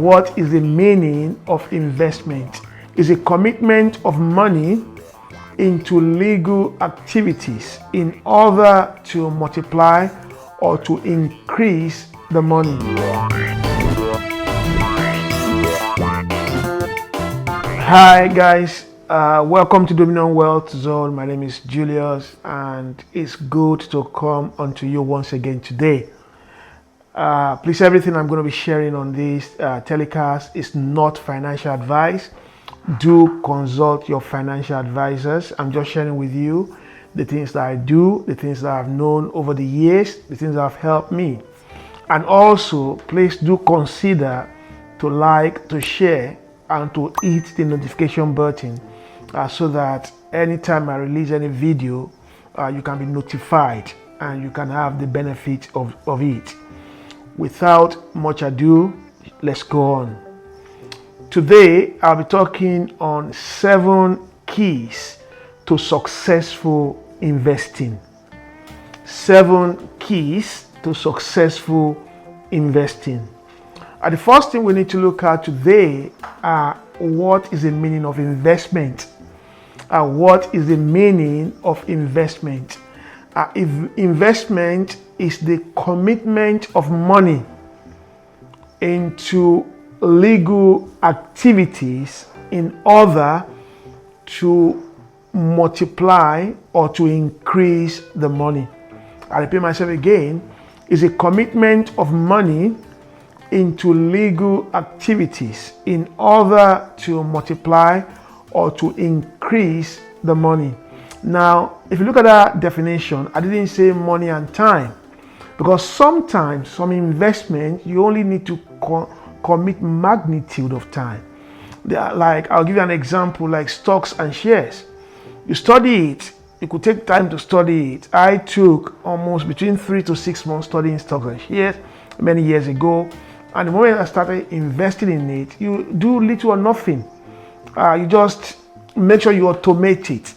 What is the meaning of investment? It's a commitment of money into legal activities in order to multiply or to increase the money. Hi guys, welcome to Dominion Wealth Zone. My name is Julius and it's good to come onto you once again today. Please, everything I'm going to be sharing on this telecast is not financial advice. Do consult your financial advisors. I'm just sharing with you the things that I do, the things that I've known over the years, the things that have helped me. And also, please do consider to like, to share, and to hit the notification button so that anytime I release any video, you can be notified and you can have the benefit of it. Without much ado, let's go on. Today, I'll be talking on 7 keys to successful investing. 7 keys to successful investing. The first thing we need to look at today are what is the meaning of investment. What is the meaning of investment? If investment is the commitment of money into legal activities in order to multiply or to increase the money. I repeat myself again, is a commitment of money into legal activities in order to multiply or to increase the money. Now, if you look at that definition, I didn't say money and time, because sometimes some investment you only need to commit magnitude of time. Like, I'll give you an example, like stocks and shares. You study it, you could take time to study it. I took almost between 3 to 6 months studying stocks and shares many years ago. And the moment I started investing in it, you do little or nothing. You just make sure you automate it.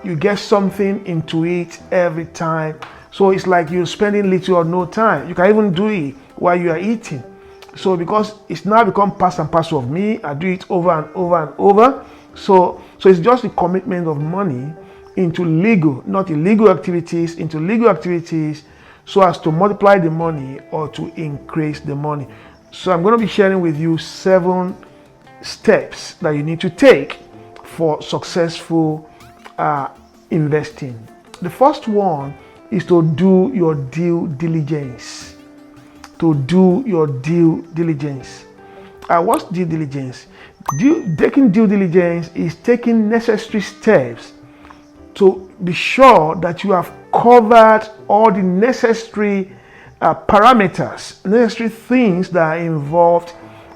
You get something into it every time. So it's like you're spending little or no time. You can even do it while you are eating. So because it's now become part and parcel of me, I do it over and over and over. So it's just the commitment of money into legal, not illegal activities, into legal activities so as to multiply the money or to increase the money. So I'm going to be sharing with you 7 steps that you need to take for successful investing. The first one is to do your due diligence. To do your due diligence. What's due diligence? Taking due diligence is taking necessary steps to be sure that you have covered all the necessary parameters, necessary things that are involved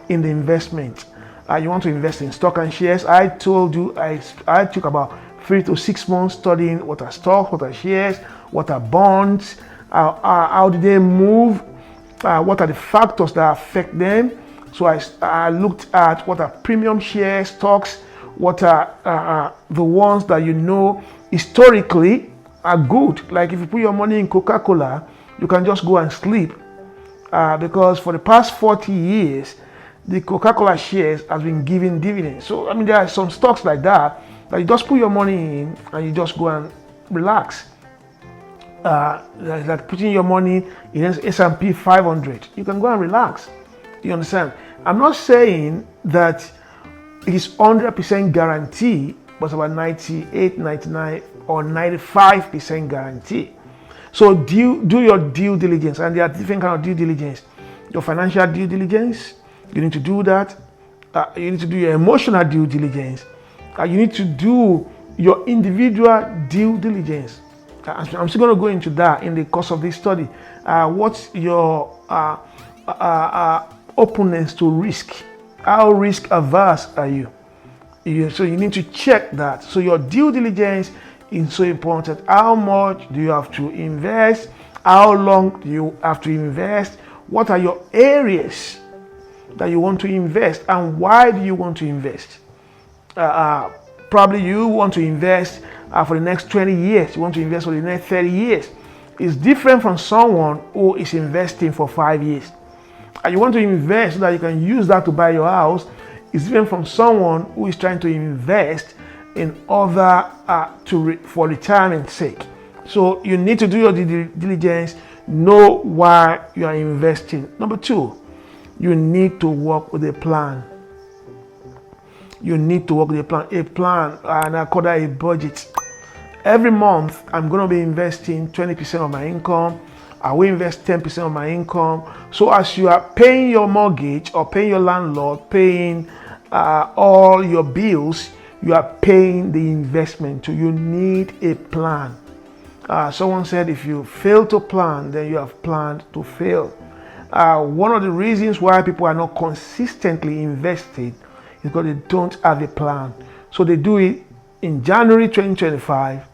in the investment. You want to invest in stock and shares. I told you I took about 3 to 6 months studying what are stocks, what are shares, what are bonds, how do they move, what are the factors that affect them. So I looked at what are premium shares, stocks, what are the ones that you know historically are good. Like if you put your money in Coca-Cola, you can just go and sleep because for the past 40 years, the Coca-Cola shares has been giving dividends. So I mean, there are some stocks like that you just put your money in and you just go and relax. Like putting your money in S&P 500, you can go and relax. You understand? I'm not saying that it is 100% guarantee, but it's about 98, 99, or 95% guarantee. So do your due diligence, and there are different kinds of due diligence. Your financial due diligence, you need to do that. You need to do your emotional due diligence. You need to do your individual due diligence. I'm still going to go into that in the course of this study. What's your openness to risk? How risk averse are you? So you need to check that. So your due diligence is so important. How much do you have to invest? How long do you have to invest? What are your areas that you want to invest, and why do you want to invest? Probably you want to invest for the next 20 years. You want to invest for the next 30 years. It's different from someone who is investing for 5 years. and you want to invest so that you can use that to buy your house, is different from someone who is trying to invest in order for retirement sake. So you need to do your diligence, know why you are investing. Number two, you need to work with a plan. You need to work with a plan, and I call that a budget. Every month, I'm going to be investing 20% of my income. I will invest 10% of my income. So as you are paying your mortgage or paying your landlord, paying all your bills, you are paying the investment. So you need a plan. Someone said, if you fail to plan, then you have planned to fail. One of the reasons why people are not consistently invested is because they don't have a plan. So they do it in January 2025,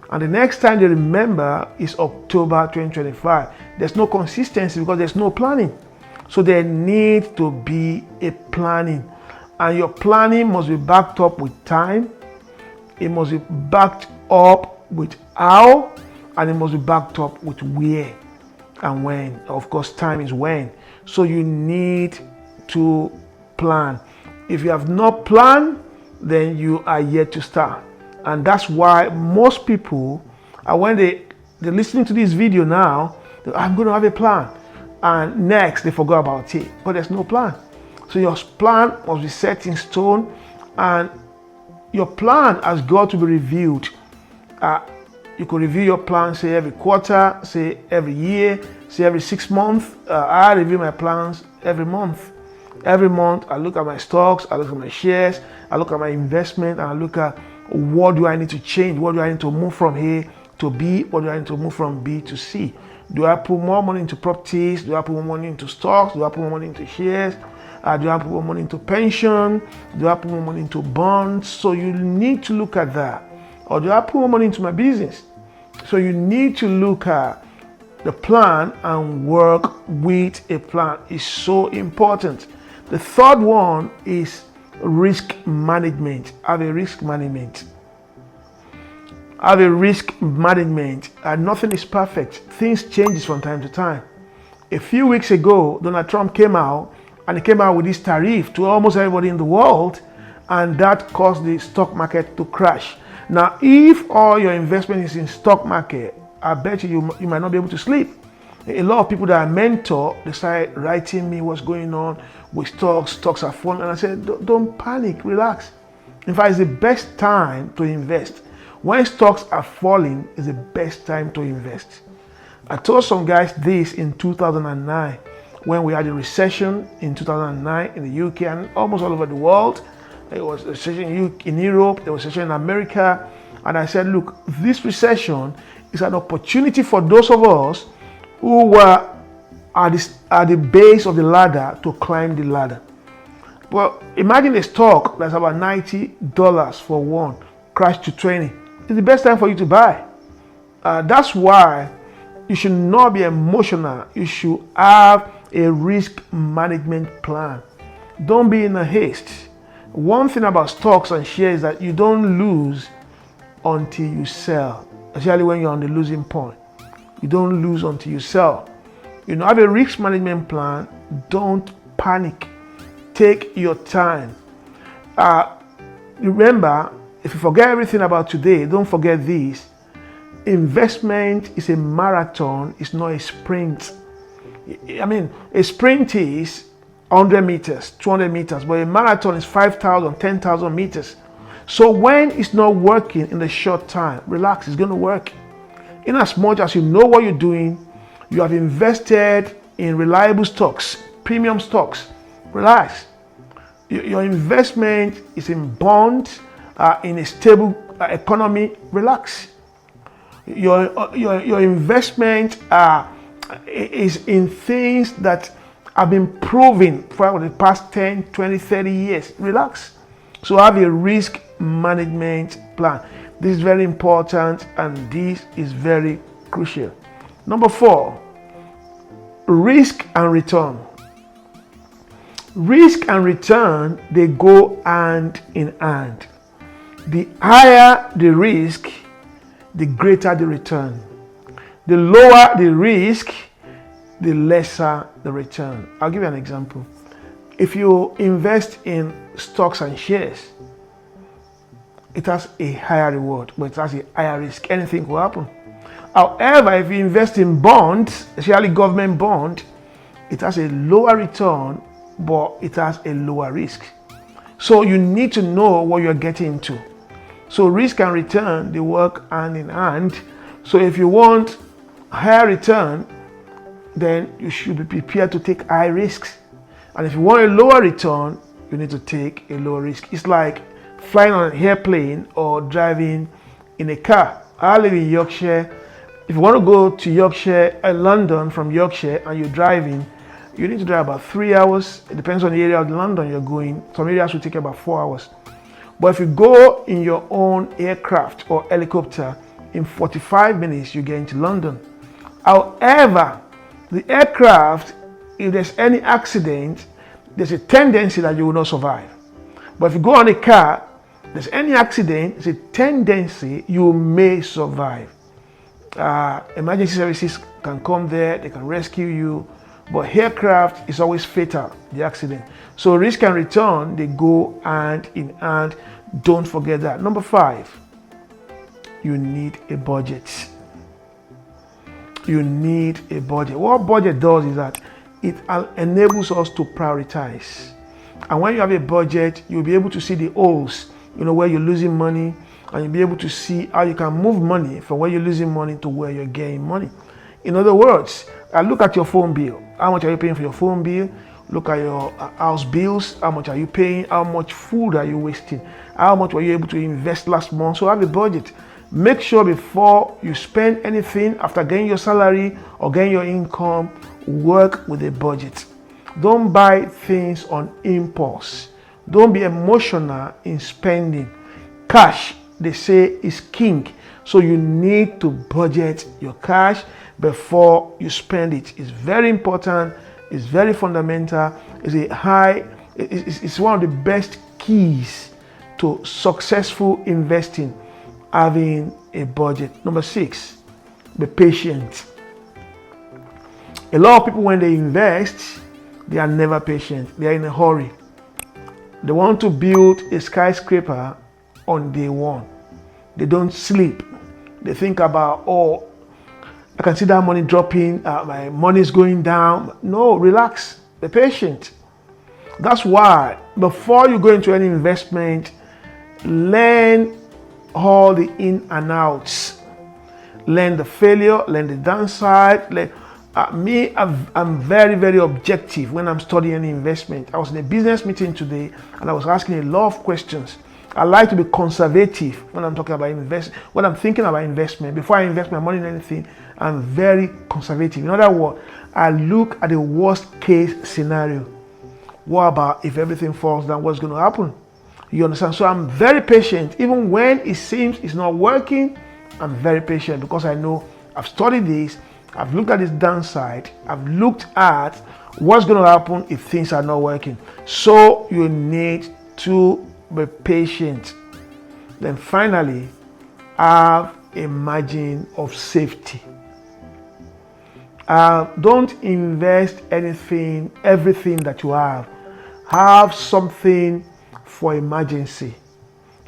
and the next time they remember is October 2025. There's no consistency because there's no planning. So there needs to be a planning, and your planning must be backed up with time. It must be backed up with how, and it must be backed up with where and when. Of course, time is when. So you need to plan. If you have not planned, then you are yet to start. And that's why most people, when they're listening to this video now, I'm going to have a plan. And next, they forgot about it. But there's no plan. So your plan must be set in stone. And your plan has got to be reviewed. You could review your plan, say every quarter, say every year, say every 6 months. I review my plans every month. Every month, I look at my stocks, I look at my shares, I look at my investment, and I look at what do I need to change, what do I need to move from A to B, what do I need to move from B to C. Do I put more money into properties? Do I put more money into stocks? Do I put more money into shares? Do I put more money into pension? Do I put more money into bonds? So you need to look at that. Or do I put more money into my business? So you need to look at the plan and work with a plan. It's so important. The third one is risk management. Have a risk management. Have a risk management. Nothing is perfect. Things change from time to time. A few weeks ago, Donald Trump came out, and he came out with this tariff to almost everybody in the world, and that caused the stock market to crash. Now, if all your investment is in stock market, I bet you might not be able to sleep. A lot of people that I mentor, they started writing me what's going on with stocks. Stocks are falling. And I said, don't panic, relax. In fact, it's the best time to invest. When stocks are falling, it's the best time to invest. I told some guys this in 2009, when we had a recession in 2009 in the UK and almost all over the world. There was a recession in Europe, there was a recession in America. And I said, look, this recession is an opportunity for those of us who were at the base of the ladder to climb the ladder. Well, imagine a stock that's about $90 for one, crash to 20. It's the best time for you to buy. That's why you should not be emotional. You should have a risk management plan. Don't be in a haste. One thing about stocks and shares is that you don't lose until you sell, especially when you're on the losing point. You don't lose until you sell. Have a risk management plan. Don't panic. Take your time. Remember, if you forget everything about today, don't forget this. Investment is a marathon, it's not a sprint. A sprint is 100 meters, 200 meters, but a marathon is 5,000, 10,000 meters. So when it's not working in the short time, relax, it's going to work. In as much as you know what you're doing, you have invested in reliable stocks, premium stocks, relax. Your investment is in bonds, in a stable economy, relax. Your investment is in things that have been proven for the past 10, 20, 30 years, relax. So have a risk management plan. This is very important and this is very crucial. Number 4, risk and return. Risk and return, they go hand in hand. The higher the risk, the greater the return. The lower the risk, the lesser the return. I'll give you an example. If you invest in stocks and shares, it has a higher reward, but it has a higher risk. Anything will happen. However, if you invest in bonds, especially government bond, it has a lower return, but it has a lower risk. So you need to know what you're getting into. So risk and return, they work hand in hand. So if you want higher return, then you should be prepared to take high risks. And if you want a lower return, you need to take a lower risk. It's like flying on an airplane or driving in a car. I live in Yorkshire. If you want to go to Yorkshire, London from Yorkshire, and you're driving, you need to drive about 3 hours. It depends on the area of London you're going. Some areas will take about 4 hours. But if you go in your own aircraft or helicopter, in 45 minutes you get into London. However, the aircraft, if there's any accident, there's a tendency that you will not survive. But if you go on a car, there's any accident, there's a tendency you may survive. Emergency services can come there, they can rescue you, but aircraft is always fatal, the accident. So risk and return, they go hand in hand. Don't forget that. Number 5, you need a budget. You need a budget. What budget does is that it enables us to prioritize. And when you have a budget, you'll be able to see the holes, where you're losing money, and you'll be able to see how you can move money from where you're losing money to where you're getting money. In other words, look at your phone bill. How much are you paying for your phone bill? Look at your house bills. How much are you paying? How much food are you wasting? How much were you able to invest last month? So have a budget. Make sure before you spend anything, after getting your salary or getting your income, work with a budget. Don't buy things on impulse. Don't be emotional in spending. Cash, they say, is king. So you need to budget your cash before you spend it. It's very important. It's very fundamental. It's one of the best keys to successful investing, having a budget. Number 6, be patient. A lot of people, when they invest, they are never patient. They are in a hurry. They want to build a skyscraper on day one. They don't sleep. They think about, I can see that money dropping, my money is going down. No, relax, be patient. That's why before you go into any investment, learn all the in and outs. Learn the failure, learn the downside. I'm very, very objective when I'm studying any investment. I was in a business meeting today and I was asking a lot of questions. I like to be conservative when I'm talking about investment. When I'm thinking about investment, before I invest my money in anything, I'm very conservative. In other words, I look at the worst case scenario. What about if everything falls down? What's going to happen? You understand? So I'm very patient. Even when it seems it's not working, I'm very patient because I know I've studied this. I've looked at this downside. I've looked at what's going to happen if things are not working. So you need to be patient. Then finally, have a margin of safety. Don't invest everything that you have. Have something for emergency.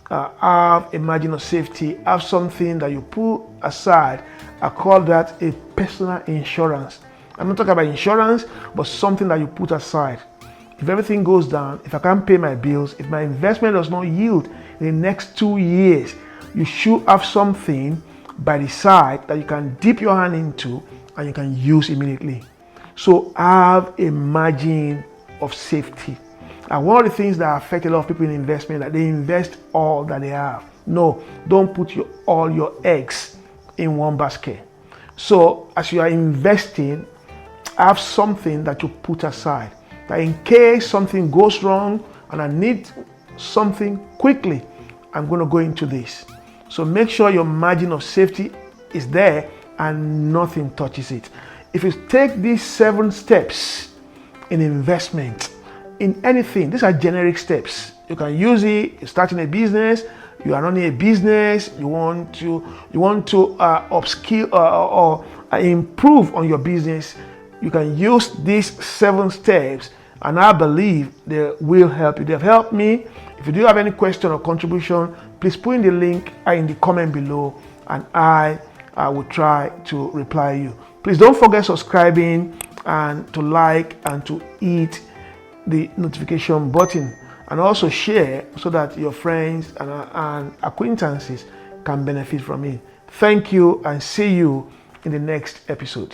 Have a margin of safety. Have something that you put aside. I call that a personal insurance. I'm not talking about insurance, but something that you put aside. If everything goes down, if I can't pay my bills, if my investment does not yield in the next 2 years, you should have something by the side that you can dip your hand into and you can use immediately. So have a margin of safety. And one of the things that affect a lot of people in investment, that they invest all that they have. No, don't put all your eggs in one basket. So as you are investing, have something that you put aside, that in case something goes wrong and I need something quickly, I'm going to go into this. So make sure your margin of safety is there and nothing touches it. If you take these 7 steps in investment, in anything, these are generic steps. You can use it. You're starting a business, you are running a business, you want to upskill or improve on your business. You can use these 7 steps, and I believe they will help you. They've helped me. If you do have any question or contribution, please put in the link in the comment below, and I will try to reply you. Please don't forget subscribing and to like and to hit the notification button, and also share so that your friends and acquaintances can benefit from it. Thank you, and see you in the next episode.